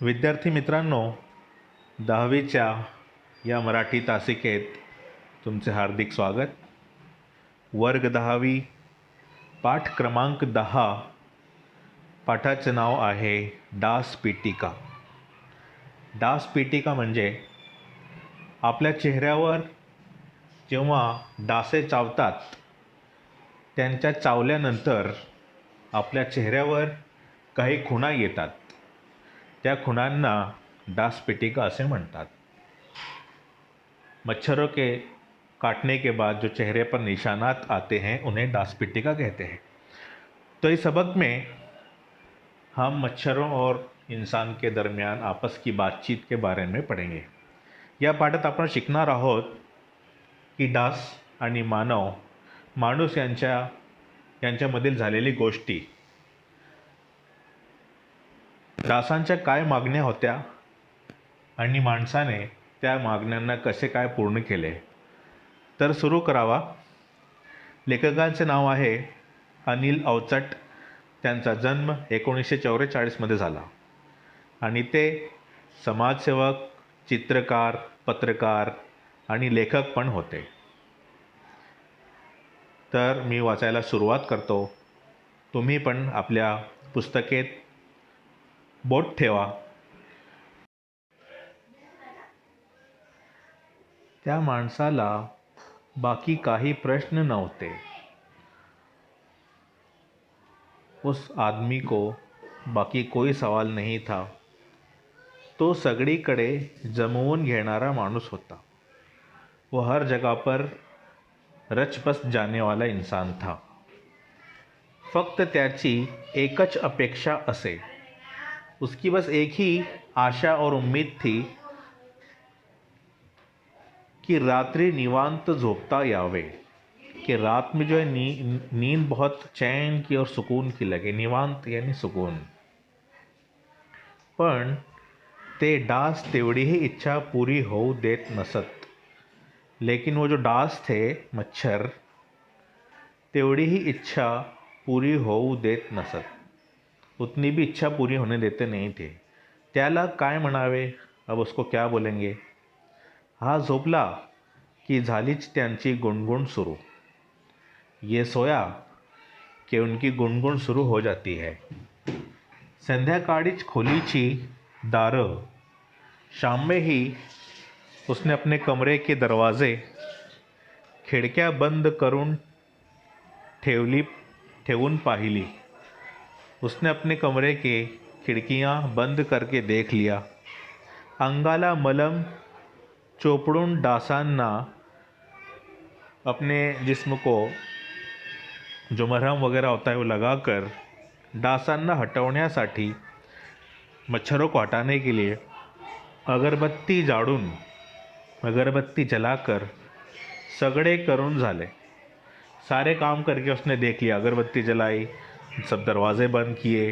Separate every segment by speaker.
Speaker 1: विद्यार्थी मित्रांनो, 10वीच्या या मराठी तासिकेत तुमचे हार्दिक स्वागत. वर्ग 10वी, पाठ क्रमांक 10. पाठाचे नाव आहे डास पिटिका. डास पिटिका म्हणजे आपल्या चेहऱ्यावर जेव्हा डासे चावतात, त्यांच्या चावल्यानंतर आपल्या चेहऱ्यावर काही खुणा येतात. त्या खुणांना डास पिटिका असे म्हणतात. मच्छरों के काटने के बाद जो चेहरे पर निशानात आते हैं उन्हें डास पिटिका कहते हैं. तो इस सबक में हम मच्छरों और इंसान के दरमियान आपस की बातचीत के बारे में पढ़ेंगे. या पाठात आपण शिकणार आहोत की डास आणि माणूस यांच्यामधील झालेली गोष्टी, डासांच्या काय मागण्या होत्या आणि माणसाने त्या मागण्यांना कसे काय पूर्ण केले. तर सुरू करावा. लेखकांचे नाव आहे अनिल अवचट. त्यांचा जन्म 1944 झाला आणि ते समाजसेवक, चित्रकार, पत्रकार आणि लेखक पण होते. तर मी वाचायला सुरुवात करतो. तुम्ही पण आपल्या पुस्तकेत बोट ठेवा. त्या माणसाला बाकी काही प्रश्न नव्हते. उस आदमी को बाकी कोई सवाल नहीं था. तो सगळीकडे जमवून घेणारा माणूस होता. वो हर जगह पर रच-बस जाने वाला इंसान था. फक्त त्याची एकच अपेक्षा असे. उसकी बस एक ही आशा और उम्मीद थी कि रात्रि निवांत झोपता यावे, कि रात में जो है नींद बहुत चैन की और सुकून की लगे. निवांत यानी सुकून. पण ते डास तेवढीही इच्छा पूरी होऊ देत नसत. लेकिन वो जो डास थे, मच्छर, तेवढी ही इच्छा पूरी होऊ देत नसत. उतनी भी इच्छा पूरी होने देते नहीं थे. त्याला काय म्हणावे, अब उसको क्या बोलेंगे. हा झोपला की झालीच त्यांची गुणगुण सुरू. ये सोया कि उनकी गुणगुण सुरू हो जाती है. संध्याकाळीच खोलीची दारं, शाम में ही उसने अपने कमरे के दरवाजे, खिड़क्या बंद करून ठेवून पाहिली. उसने अपने कमरे के खिड़कियां बंद करके देख लिया. अंगाला मलम चोपड़ून डासांना, अपने जिस्म को जो मरहम वगैरह होता है वो लगाकर डासांना हटवण्यासाठी, मच्छरों को हटाने के लिए अगरबत्ती जलाकर सगड़े करून झाले. सारे काम करके उसने देख लिया. अगरबत्ती जलाई, सब दरवाजे बंद किए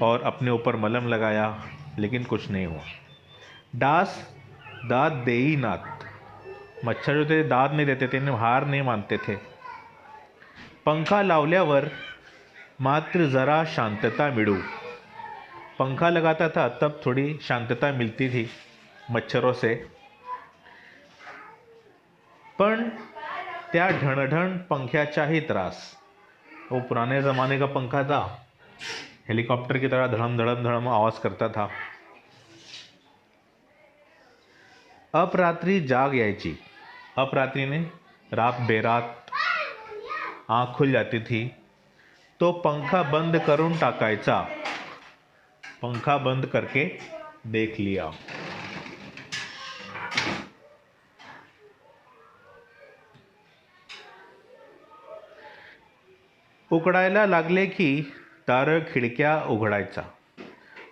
Speaker 1: और अपने ऊपर मलम लगाया, लेकिन कुछ नहीं हुआ. डास दाद दे ही नात. मच्छर जो थे दाद नहीं देते थे, हार नहीं मानते थे. पंखा लावल्यावर मात्र जरा शांतता मिळू. पंखा लगाता था तब थोड़ी शांतता मिलती थी मच्छरों से. पण त्या ढणढण पंख्याचाही त्रास. वो पुराने ज़माने का पंखा था, हेलीकॉप्टर की तरह धड़म धड़म धड़म आवाज़ करता था. अपरात्री जाग यायची. अपरात्री ने रात बेरात आँख खुल जाती थी. तो पंखा बंद करून टाकायचा. पंखा बंद करके देख लिया. उकडायला लागले की दारं खिड़कियाँ उघडायचा.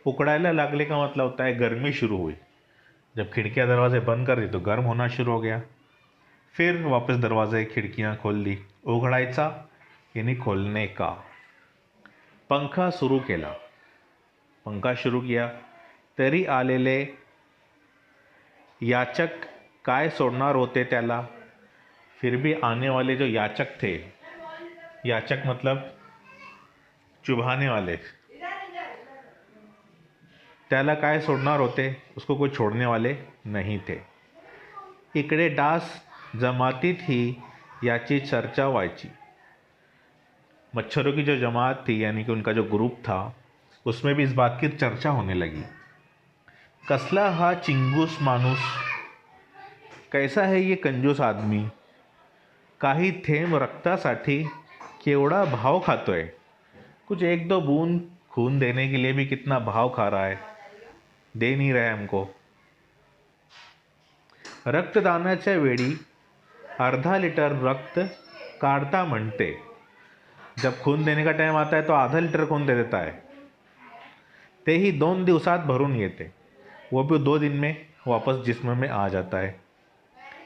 Speaker 1: उकडायला लागले का मतलब होता है गर्मी शुरू हुई. जब खिड़कियाँ दरवाजे बंद कर दी तो गर्म होना शुरू हो गया. फिर वापस दरवाजे खिड़कियाँ खोल दी. उघडायचा यानी खोलने का. पंखा सुरू केला. पंखा शुरू किया तरी आलेले याचक काय सोडणार होते त्याला. फिर भी आने वाले जो याचक थे, याचक मतलब चुभाने वाले, त्याला काय सोडणार होते, उसको कोई छोड़ने वाले नहीं थे. इकडे डास जमातीतही याची चर्चा व्हायची. मच्छरों की जो जमात थी, यानी कि उनका जो ग्रुप था, उसमें भी इस बात की चर्चा होने लगी. कसला हा चिंगूस माणूस, कैसा है ये कंजूस आदमी, काही थेंब रक्तासाठी केवढा भाव खातोय, कुछ एक दो बूंद खून देने के लिए भी कितना भाव खा रहा है, दे नहीं रहा है हमको. रक्तदानाच्या वेळी अर्धा लिटर रक्त काढता म्हणते. जब खून देने का टाइम आता है तो आधा लीटर खून दे देता है, ते ही 2 दिवसात भरून येते, वो भी 2 दिन में वापस जिस्म में आ जाता है,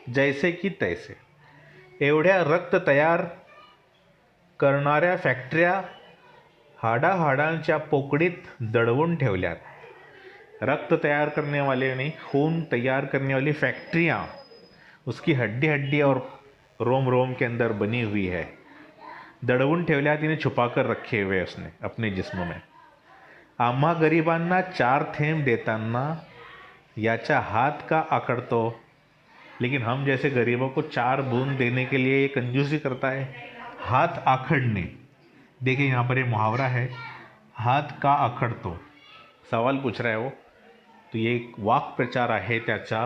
Speaker 1: जैसे की तैसे. एवढ्या रक्त तयार करणाऱ्या फॅक्टऱ्या हाडाहाडांच्या पोकळीत दडवून ठेवल्यात. रक्त तैयार करने वाले यानी खून तैयार करने वाली फैक्ट्रियाँ उसकी हड्डी हड्डी और रोम रोम के अंदर बनी हुई है. दडवून ठेवल्यात, इन्हें छुपा कर रखे हुए उसने अपने जिस्म में. आम्हा गरिबांना 4 थेंब देताना याचा हाथ का आकड़तो, लेकिन हम जैसे गरीबों को 4 बूंद देने के लिए ये कंजूसी करता है. हाथ आखड़ने, देखिए यहाँ पर ये मुहावरा है, हाथ का आखड़तो. सवाल पूछ रहा है वो, तो ये एक वाक प्रचार आहे त्याचा.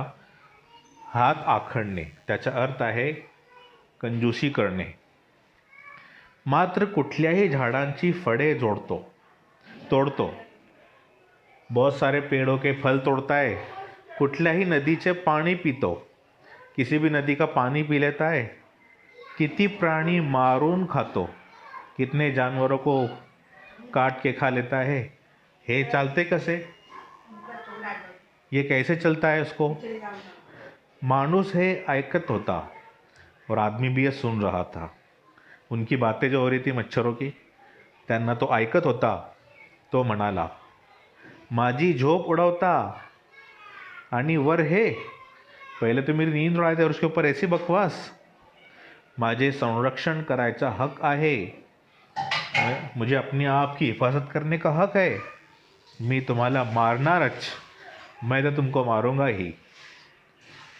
Speaker 1: हात आखडणे त्याचा अर्थ आहे कंजूसी करणे. मात्र कुठल्याही झाडांची फळे तोड़तो, बहुत सारे पेड़ों के फल तोड़ता है. कुठल्याही नदीचे पाणी पीतो, किसी भी नदी का पानी पी लेता है. किती प्राणी मारून खातो, कितने जानवरों को काट के खा लेता है. हे चालते कसे, ये कैसे चलता है उसको. मानुस है ऐकत होता, और आदमी भी ये सुन रहा था. उनकी बातें जो हो रही थी मच्छरों की, त्यांना तो ऐकत होता. तो म्हणाला, माझी झोप उड़वता आणि वर हे, पहले तो मेरी नींद उड़ाते और उसके ऊपर ऐसी बकवास. माझे संरक्षण करायचा हक आहे, मुझे अपने आप की हिफाजत करने का हक है. मी तुम्हाला मारणारच, मैं तो तुमको मारूंगा ही.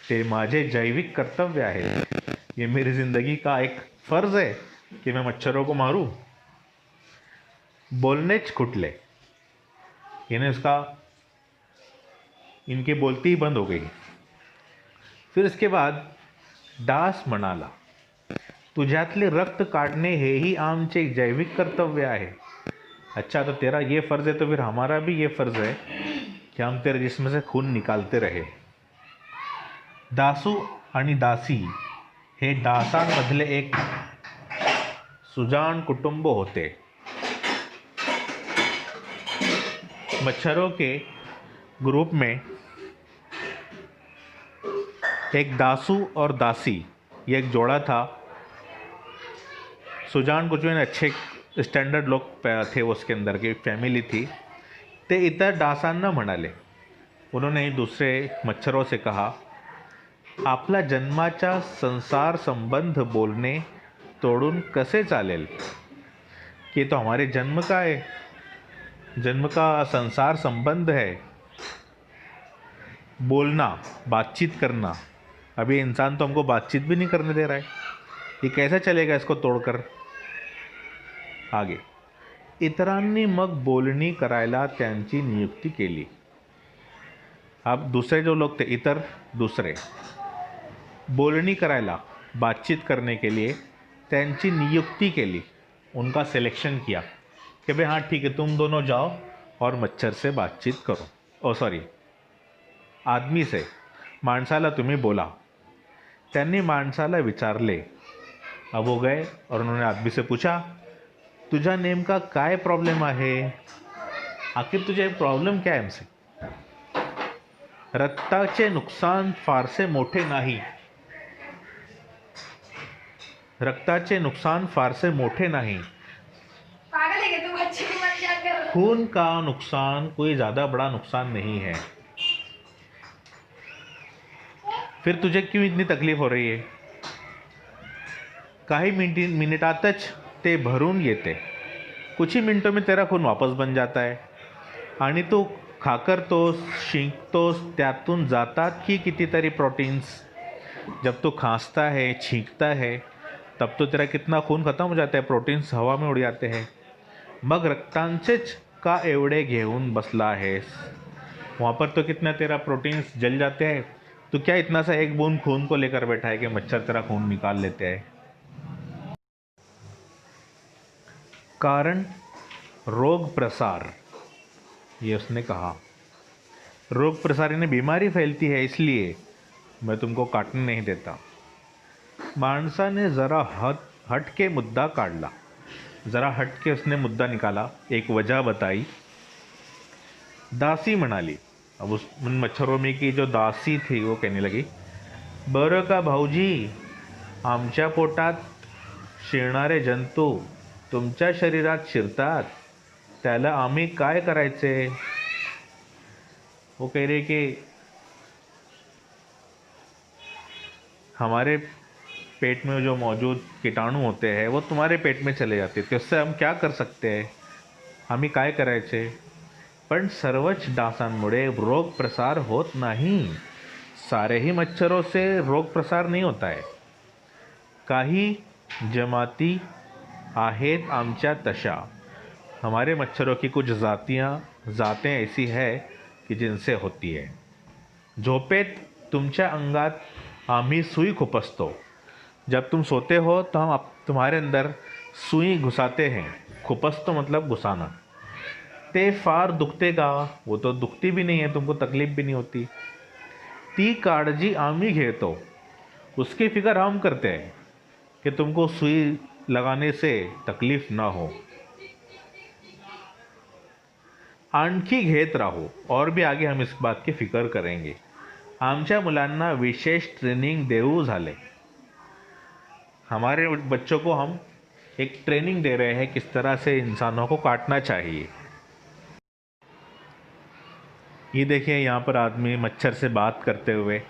Speaker 1: ते माझे जैविक कर्तव्य आहे, ये मेरी ज़िंदगी का एक फ़र्ज़ है कि मैं मच्छरों को मारूं. बोलनेच खुटले, यानी उसका इनकी बोलती ही बंद हो गई. फिर इसके बाद डास म्हणाला, तुझ्यातले रक्त काढणे हेही आमचे जैविक कर्तव्य आहे. अच्छा, तो तेरा ये फ़र्ज़ है, तो फिर हमारा भी ये फ़र्ज़ है कि हम तेरे जिस्म से खून निकालते रहे. दासू आणि दासी हे डासांमधले एक सुजाण कुटुंब होते. मच्छरों के ग्रुप में एक दासू और दासी, ये एक जोड़ा था. सुजान कुछ में अच्छे स्टँडर्ड लोक थे, उसके अंदर की फॅमिली थी. ते इतर डासांना म्हणाले, उन्होंने दूसरे मच्छरों से कहा, आपला जन्माचा संसार संबंध बोलणे तोडून कसे चालेल. कि तो हमारे जन्म का है, जन्म का संसार संबंध है. बोलना, बातचीत करना, अभी इंसान तो हमको बातचीत भी नहीं करने दे रहा है, ये कैसा चलेगा इसको तोड़कर. आगे, इतरांनी मग बोलणी करायला त्यांची नियुक्ती केली. अब दूसरे जो लोग थे, इतर दूसरे, बोलणी करायला, बातचीत करने के लिए त्यांची नियुक्ती केली, उनका सिलेक्शन किया कि भाई हाँ ठीक है, तुम दोनों जाओ और मच्छर से बातचीत करो. आदमी से, माणसाला तुम्ही बोला. त्यांनी माणसाला विचारले. अब वो गए और उन्होंने आदमी से पूछा, तुझा नेमका काय प्रॉब्लेम आहे, आखिर तुझे प्रॉब्लेम क्या है हमसे. रक्ताचे नुकसान फारसे मोठे नाही, रक्ताचे नुकसान फारसे मोठे नहीं, खून का नुकसान कोई ज़्यादा बड़ा नुकसान नहीं है. फिर तुझे क्यों इतनी तकलीफ हो रही है. काही मिनिटातच ते भरून येते, कुछ ही मिनटों में तेरा खून वापस बन जाता है आणि तू खाकरतोस, शिंकतोस, त्यातून जातात की कितीतरी प्रोटीन्स। जब तू खांसता है, छींकता है, तब तो तेरा कितना खून खत्म हो जाता है, प्रोटीन्स हवा में उड़ जाते हैं। मग रक्तांचेच का एवढे घेऊन बसला आहेस? वहाँ पर तो कितना तेरा प्रोटीन्स जल जाते हैं, तो क्या इतना सा एक बूंद खून को लेकर बैठा है कि मच्छर तेरा खून निकाल लेते हैं? कारण रोग प्रसार, ये उसने कहा। रोग प्रसार यानी बीमारी फैलती है, इसलिए मैं तुमको काटने नहीं देता। माणसाने जरा हट के मुद्दा काढला। जरा हट के उसने मुद्दा निकाला, एक वजह बताई। दासी म्हणाली, अब उन मच्छरों में की जो दासी थी वो कहने लगी, बरं का भाऊजी, आमच्या पोटात शिरणारे जंतू तुमच्या शरीरात शिरतात, त्याला आम्ही काय करायचे? वो कह रहे कि हमारे पेट में जो मौजूद कीटाणु होते हैं वो तुम्हारे पेट में चले जाते, तो उससे हम क्या कर सकते हैं? आम्ही काय करायचे? पण सर्वच डासांमुळे रोग प्रसार होत नाही। सारे ही मच्छरों से रोग प्रसार नहीं होता है। काही जमाती आहेत आमच्या तशा। हमारे मच्छरों की कुछ जातें ऐसी है कि जिनसे होती है। झोपेत तुमच्या अंगात आम्ही सुई खुपसतो। जब तुम सोते हो तो हम तुम्हारे अंदर सुई घुसाते हैं। खुपसतो मतलब घुसाना। ते फार दुखते का? वो तो दुखती भी नहीं है, तुमको तकलीफ भी नहीं होती। ती काळजी आम्ही घेतो, उसकी फिक्र हम करते हैं कि तुमको सुई लगाने से तकलीफ ना हो। आणखी घेत राहो, और भी आगे हम इस बात की फिक्र करेंगे। आमच्या मुलांना विशेष ट्रेनिंग देऊ झाले। हमारे बच्चों को हम एक ट्रेनिंग दे रहे हैं किस तरह से इंसानों को काटना चाहिए। ये देखिए, यहाँ पर आदमी मच्छर से बात करते हुए,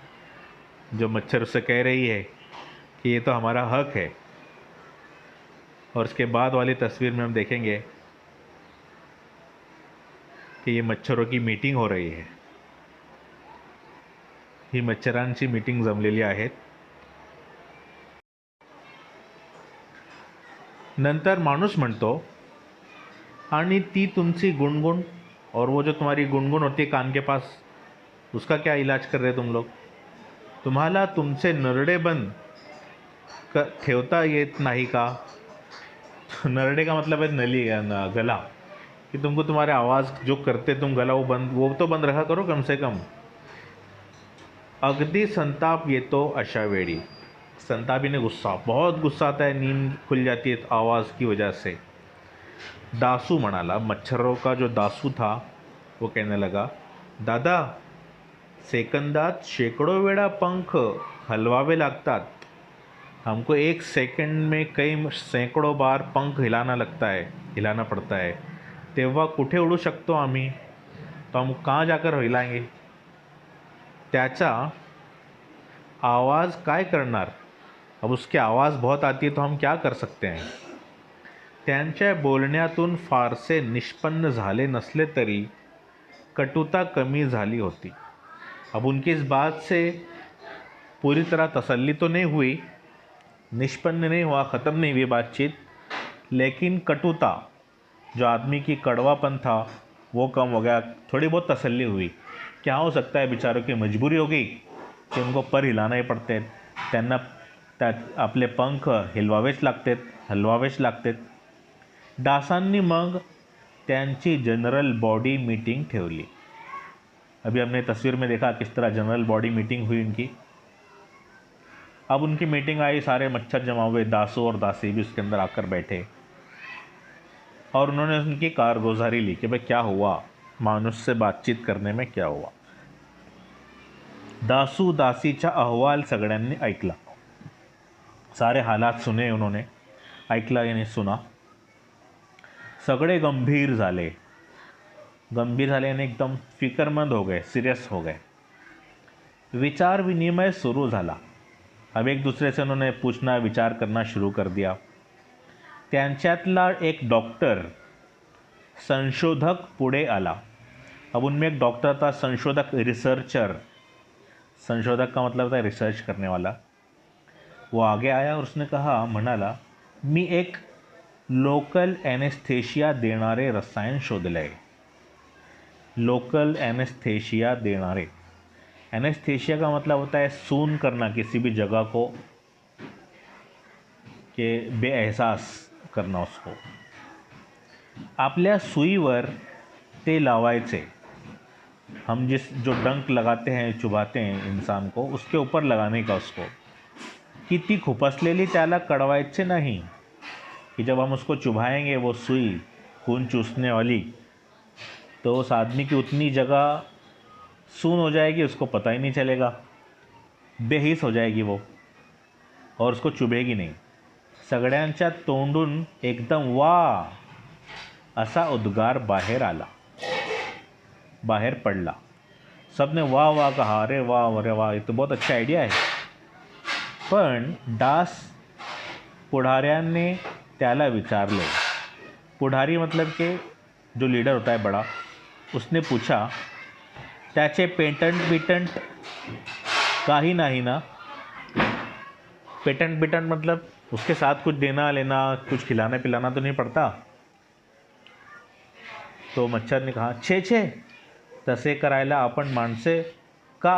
Speaker 1: जो मच्छर उससे कह रही है कि ये तो हमारा हक है। और उसके बाद वाली तस्वीर में हम देखेंगे कि ये मच्छरों की मीटिंग हो रही है। ही मच्छरांची मीटिंग जमलेली आहेत। नंतर माणूस म्हणतो, आणि ती तुमची गुणगुण, और वो जो तुम्हारी गुणगुण होती है कान के पास, उसका क्या इलाज कर रहे तुम लोग? तुम्हाला तुमचे नरडे बंद ठेवता येत नाही का? नरडे का मतलब है नली, गला, कि तुमको तुम्हारे आवाज़ जो करते तुम गला वो तो बंद रखा करो कम से कम। अगदी संताप येतो अशा वेळी। संताप यानी गुस्सा, बहुत गुस्सा आता है, नींद खुल जाती है आवाज़ की वजह से। दासू म्हणाला, मच्छरों का जो दासू था वो कहने लगा, दादा, सेकंदात शेकडो वेळा पंख हलवावे लागतात। हमको एक सेकंड में कई सैकड़ों बार पंख हिलाना पड़ता है। तेव्हा कुठे उडू शकतो आम्ही? तो हम कहाँ जाकर हिलाएंगे? त्याचा आवाज़ काय करणार? अब उसकी आवाज़ बहुत आती है, तो हम क्या कर सकते हैं? त्यांच्या बोलण्यातून फारसे निष्पन्न झाले नसले तरी कटुता कमी झाली होती। अब उनकी इस बात से पूरी तरह तसल्ली तो नहीं हुई, निष्पन्न नहीं हुआ, ख़त्म नहीं हुई बातचीत, लेकिन कटुता, जो आदमी की कड़वापन था, वो कम हो गया। थोड़ी बहुत तसल्ली हुई। क्या हो सकता है, बेचारों की मजबूरी हो गई कि उनको पर हिलाना ही पड़ते, त्यांना आपले पंख हलवावेच लागतेत। डासांनी मग त्यांची जनरल बॉडी मीटिंग ठेवली। अभी हमने तस्वीर में देखा किस तरह जनरल बॉडी मीटिंग हुई उनकी। अब उनकी मीटिंग आई, सारे मच्छर जमा हुए, दासू और दासी भी उसके अंदर आकर बैठे, और उन्होंने उनकी कारगुजारी ली कि भाई क्या हुआ, मानुष से बातचीत करने में क्या हुआ। दासू दासीचा अहवाल सगळ्यांनी ऐकला। सारे हालात सुने उन्होंने, ऐकला यानी सुना। सगळे गंभीर झाले यानी एकदम फिक्रमंद हो गए, सीरियस हो गए। विचार विनिमय शुरू झाला। अब एक दूसरे से उन्होंने पूछना, विचार करना शुरू कर दिया। त्यांच्यातला एक डॉक्टर संशोधक पुढे आला अब उनमें एक डॉक्टर था, संशोधक, रिसर्चर। संशोधक का मतलब होता है रिसर्च करने वाला। वो आगे आया और उसने कहा, म्हणाला, मी एक लोकल एनेस्थेशिया देणारे रसायन शोधलंय। लोकल एनेस्थेशिया देणारे। एनेस्थेशिया का मतलब होता है सून करना किसी भी जगह को, के बेएहसास करना उसको। आपल्या सुईवर ते लावायचे। हम जो डंक लगाते हैं, चुभाते हैं इंसान को, उसके ऊपर लगाने का उसको, की ती खुपसलेली त्याला कळवायचे नहीं, कि जब हम उसको चुभाएंगे वो सुई खून चूसने वाली, तो उस आदमी की उतनी जगह सून हो जाएगी, उसको पता ही नहीं चलेगा, बेहिस हो जाएगी वो और उसको चुभेगी नहीं। सगळ्यांच्या तोंडून एकदम वा असा उद्गार बाहेर पडला। सबने वाह वाह कहा, अरे वाह, ये तो बहुत अच्छा आइडिया है। पण डास पुढाऱ्यांनी त्याला विचारले। पुढारी मतलब के जो लीडर होता है बड़ा, उसने पूछा, त्याचे पेटंट काही नाही ना? पेटंट मतलब उसके साथ कुछ देना लेना, कुछ खिलाना पिलाना तो नहीं पड़ता? तो मच्छर ने कहा, छे तसे करायला आपण माणसे का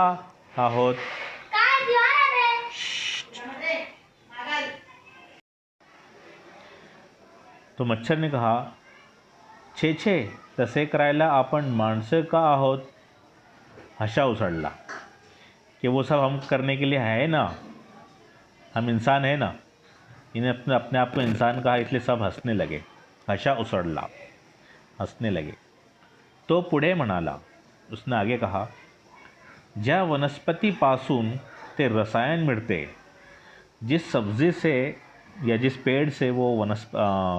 Speaker 1: आहोत? तो मच्छर ने कहा, छे तसे करायला आपण माणसं का आहोत? हशा उसड़ला कि वो सब हम करने के लिए है ना, हम इंसान है ना। इन्हें अपने आप को इंसान कहा, इसलिए सब हंसने लगे। हशा उसड़ला, हंसने लगे। तो पुढे म्हणाला, उसने आगे कहा, ज्या वनस्पतीपासून ते रसायन मिळते, जिस सब्जी से या जिस पेड़ से वो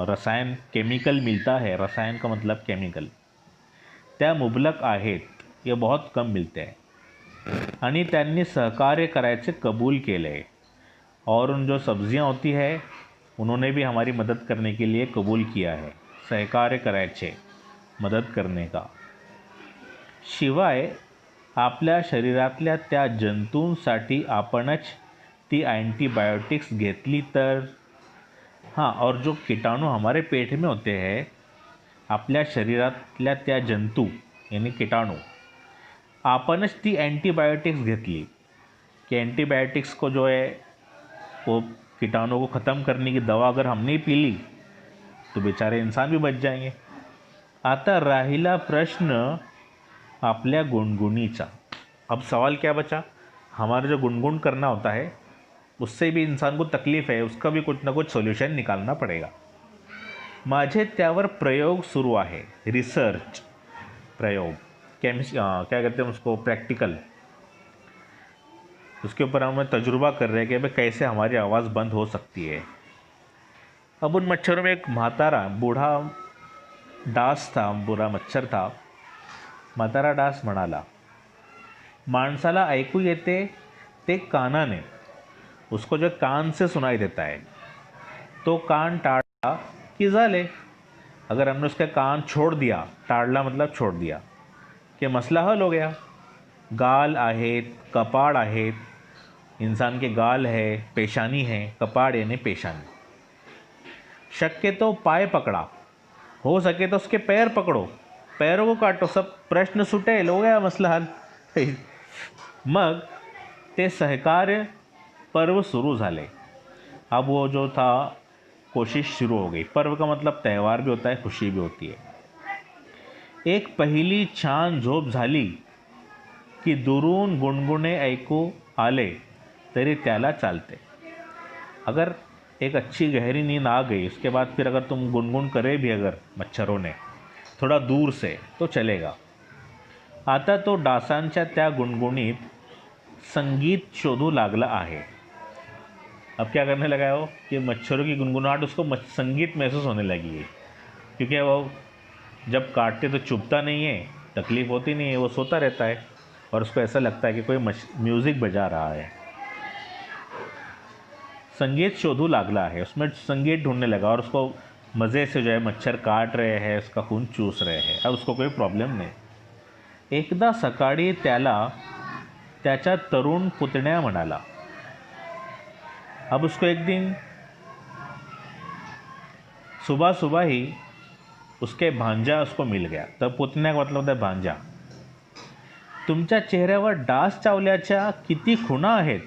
Speaker 1: रसायन केमिकल मिलता है, रसायन का मतलब केमिकल, त्या मुबलक आहेत, ये बहुत कम मिलते हैं, आणि त्यांनी सहकार्य करायचे कबूल केले। और उन जो सब्जियां होती है उन्होंने भी हमारी मदद करने के लिए कबूल किया है, सहकार्य करायचे, मदद करने का। शिवाय आपल्या शरीरातल्या त्या जंतूंसाठी आपणच ती अँटीबायोटिक्स घेतली तर। हाँ, और जो कीटाणु हमारे पेट में होते हैं, आपल्या शरीरातल्या त्या जंतू यानी कीटाणु, आपणच ती एंटीबायोटिक्स घेतली, कि एंटीबायोटिक्स को जो है वो कीटाणु को ख़त्म करने की दवा अगर हमने पी ली तो बेचारे इंसान भी बच जाएंगे। आता राहिला प्रश्न आपल्या गुनगुनीचा। अब सवाल क्या बचा? हमारा जो गुनगुन करना होता है उससे भी इंसान को तकलीफ़ है, उसका भी कुछ ना कुछ सोल्यूशन निकालना पड़ेगा। माझे त्यावर प्रयोग सुरू आहे, रिसर्च, प्रयोग, क्या कहते हैं उसको, प्रैक्टिकल। उसके ऊपर हम तजुर्बा कर रहे हैं कि भाई कैसे हमारी आवाज़ बंद हो सकती है। अब उन मच्छरों में एक म्हातारा बूढ़ा डास था, बुरा मच्छर था। म्हातारा डास म्हणाला, माणसाला ऐकू येते ते कानाने, उसको जो कान से सुनाई देता है, तो कान टाळला की झाले। अगर हमने उसका कान छोड़ दिया, टाळला मतलब छोड़ दिया, कि मसला हल हो गया। गाल आहेत, कपाळ आहेत, इंसान के गाल है, पेशानी है, कपाड़ यानी पेशानी। शक्य तो पाय पकड़ा, हो सके तो उसके पैर पकड़ो, पैरों को काटो, सब प्रश्न सुटेल, हो गया मसला हल। मग ते सहकार्य पर्व शुरू झाले। अब वो जो था कोशिश शुरू हो गई। पर्व का मतलब त्यौहार भी होता है, खुशी भी होती है। एक पहिली छान झोप झाली की दुरून गुणगुणे ऐकू आले तरी त्याला चालते। अगर एक अच्छी गहरी नींद आ गई, उसके बाद फिर अगर तुम गुनगुन करे भी अगर मच्छरों ने थोड़ा दूर से, तो चलेगा। आता तो डासांच्या त्या गुणगुणीत संगीत शोधू लागला आहे। अब क्या करने लगा है वो, कि मच्छरों की गुनगुनाहट उसको संगीत महसूस होने लगी है, क्योंकि वो जब काटते तो चुभता नहीं है, तकलीफ़ होती नहीं है, वो सोता रहता है और उसको ऐसा लगता है कि कोई म्यूज़िक बजा रहा है। संगीत शोधू लागला है, उसमें संगीत ढूंढने लगा और उसको मज़े से जो है मच्छर काट रहे हैं, उसका खून चूस रहे हैं। अब उसको कोई प्रॉब्लम नहीं। एकदा सकाळी त्याला त्याचा तरुण पुतण्या म्हणाला। अब उसको एक दिन सुबह सुबह ही उसके भांजा उसको मिल गया। तब पुतण्या का मतलब होता है भांजा। तुमच्या चेहऱ्यावर डास चावल्याच्या किती खुणा आहेत,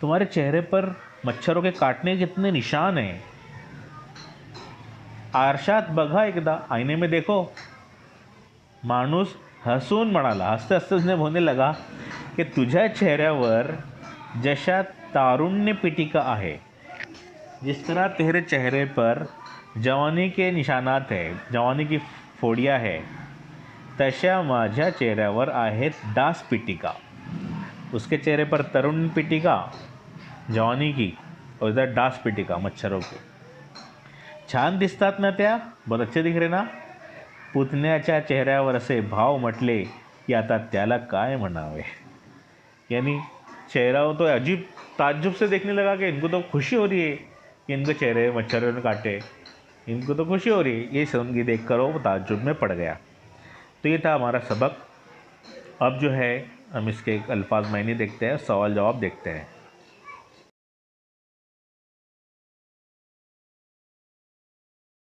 Speaker 1: तुम्हारे चेहरे पर मच्छरों के काटने के कितने निशान हैं, आरशात बघा एकदा, आईने में देखो। माणूस हसून म्हणाला, हसते हसते उसने बोलने लगा कि तुझ्या चेहऱ्यावर जशा तारुण्य पिटिका आहे, जिस तरह तेरे चेहरे पर जवानी के निशानात है, जवानी की फोड़ियाँ है, तशा माझ्या चेहऱ्यावर आहेत डास पिटिका। उसके चेहरे पर तरुण पिटिका जवानी की और इधर डास पिटिका मच्छरों की। छान दिसतात ना त्या, बहुत अच्छे दिख रहे ना। पुतण्याच्या चेहऱ्यावर असे भाव म्हटले की आता त्याला काय म्हणावे। यानी चेहरा तो अजीब ताज्जुब से देखने लगा कि इनको तो खुशी हो रही है कि इनके चेहरे मच्छरों ने काटे, इनको तो खुशी हो रही है। ये सुन देख कर वो ताज्जुब में पड़ गया। तो ये था हमारा सबक। अब जो है हम इसके अल्फाज मायने देखते हैं, सवाल जवाब देखते हैं।